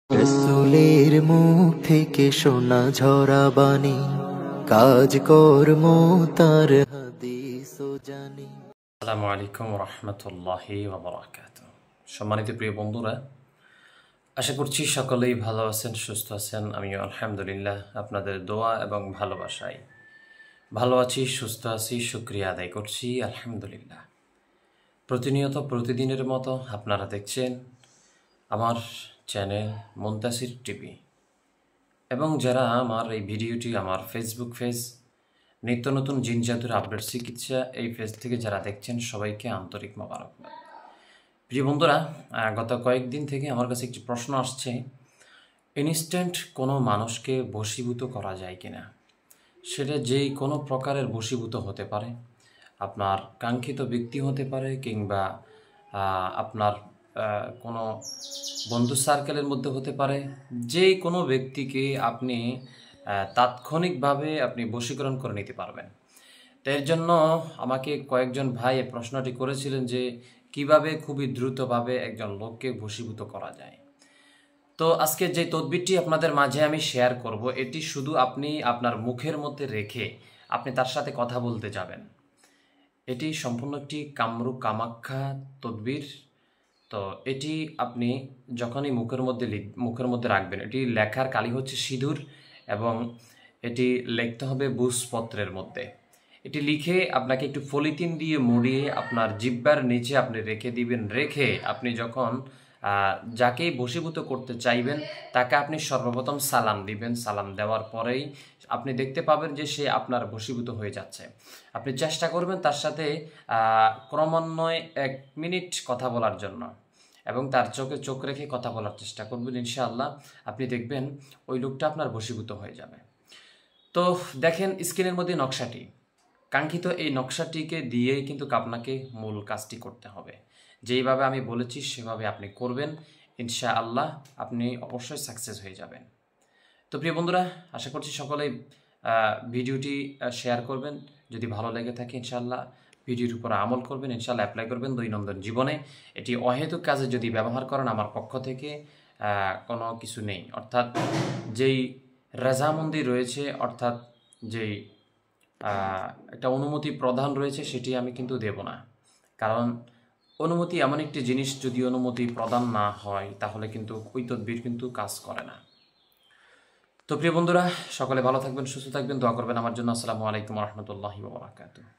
রসুলের মুখ থেকে শোনা ঝরা বাণী, কাজ কর্ম তার হাদিস ও জানি। আসসালামু আলাইকুম রহমতুল্লাহি ওয়া বারাকাতুহু। সম্মানিত প্রিয় বন্ধুরা, আশা করছি সকলেই ভালো আছেন, সুস্থ আছেন। আমিও আলহামদুলিল্লাহ আপনাদের দোয়া এবং ভালোবাসায় ভালো আছি, সুস্থ আছি, শুকরিয়া আদায় করছি আলহামদুলিল্লাহ। প্রতিনিয়ত প্রতিদিনের মতো আপনারা দেখছেন আমার চ্যানেল মুনতাসির টিভি, এবং যারা আমার এই ভিডিওটি আমার ফেসবুক পেজ নিত্য নতুন জিন জাদুর আপডেট চিকিৎসা এই পেজ থেকে যারা দেখছেন সবাইকে আন্তরিক মোবারকবাদ। প্রিয় বন্ধুরা, গত কয়েকদিন থেকে আমার কাছে একটি প্রশ্ন আসছে, ইনস্ট্যান্ট কোনো মানুষকে বশীভূত করা যায় কিনা। সেটা যেই কোনো প্রকারের বশীভূত হতে পারে, আপনার কাঙ্ক্ষিত ব্যক্তি হতে পারে, কিংবা আপনার কোনো বন্ধু সার্কেলের মধ্যে হতে পারে। যেই কোনো ব্যক্তিকে আপনি তাৎক্ষণিকভাবে আপনি বশীকরণ করে নিতে পারবেন। এর জন্য আমাকে কয়েকজন ভাই এই প্রশ্নটি করেছিলেন যে কিভাবে খুবই দ্রুতভাবে একজন লোককে বশীভূত করা যায়। তো আজকে যে তদবিরটি আপনাদের মাঝে আমি শেয়ার করব, এটি শুধু আপনি আপনার মুখের মধ্যে রেখে আপনি তার সাথে কথা বলতে যাবেন। এটি সম্পূর্ণ একটি কামরূপ কামাখ্যা তদবির। তো এটি আপনি যখনই মুখের মধ্যে রাখবেন, এটি লেখার কালি হচ্ছে সিঁদুর, এবং এটি লিখতে হবে বুঝপত্রের মধ্যে। এটি লিখে আপনাকে একটু পলিথিন দিয়ে মুড়িয়ে আপনার জিহ্বার নিচে আপনি রেখে দিবেন। রেখে আপনি যখন যাকেই বশীভূত করতে চাইবেন তাকে আপনি সর্বপ্রথম সালাম দিবেন। সালাম দেওয়ার পরেই আপনি দেখতে পাবেন যে সে আপনার বশীভূত হয়ে যাচ্ছে। আপনি চেষ্টা করবেন তার সাথে ক্রমান্বয়ে 1 মিনিট কথা বলার জন্য, এবং তার চোখে চোখ রেখে কথা বলার চেষ্টা করবেন। ইনশাআল্লাহ আপনি দেখবেন ওই লোকটা আপনার বশীভূত হয়ে যাবে। তো দেখেন স্ক্রিনের মধ্যে নকশাটি, কাঙ্ক্ষিত এই নকশাটিকে দিয়েই কিন্তু আপনাকে মূল কাজটি করতে হবে। যেইভাবে আমি বলেছি সেভাবে আপনি করবেন, ইনশাআল্লাহ আপনি অবশ্যই সাকসেস হয়ে যাবেন। তো প্রিয় বন্ধুরা, আশা করছি সকলেই ভিডিওটি শেয়ার করবেন। যদি ভালো লেগে থাকে ইনশাআল্লাহ ভিডিওর উপর আমল করবেন, ইনশাআল্লাহ অ্যাপ্লাই করবেন দৈনন্দিন জীবনে। এটি অহেতুক কাজে যদি ব্যবহার করেন, আমার পক্ষ থেকে কোনো কিছু নেই। অর্থাৎ যেই রেজামন্দি রয়েছে, অর্থাৎ যেই একটা অনুমতি প্রদান রয়েছে, সেটি আমি কিন্তু দেব না। কারণ অনুমতি এমন একটি জিনিস, যদি অনুমতি প্রদান না হয় তাহলে কিন্তু ওই তদবির কিন্তু কাজ করে না। তো প্রিয় বন্ধুরা, সকলে ভালো থাকবেন, সুস্থ থাকবেন, দোয়া করবেন আমার জন্য। আসসালামু আলাইকুম রহমতুল্লাহি ওয়া বারাকাতুহু।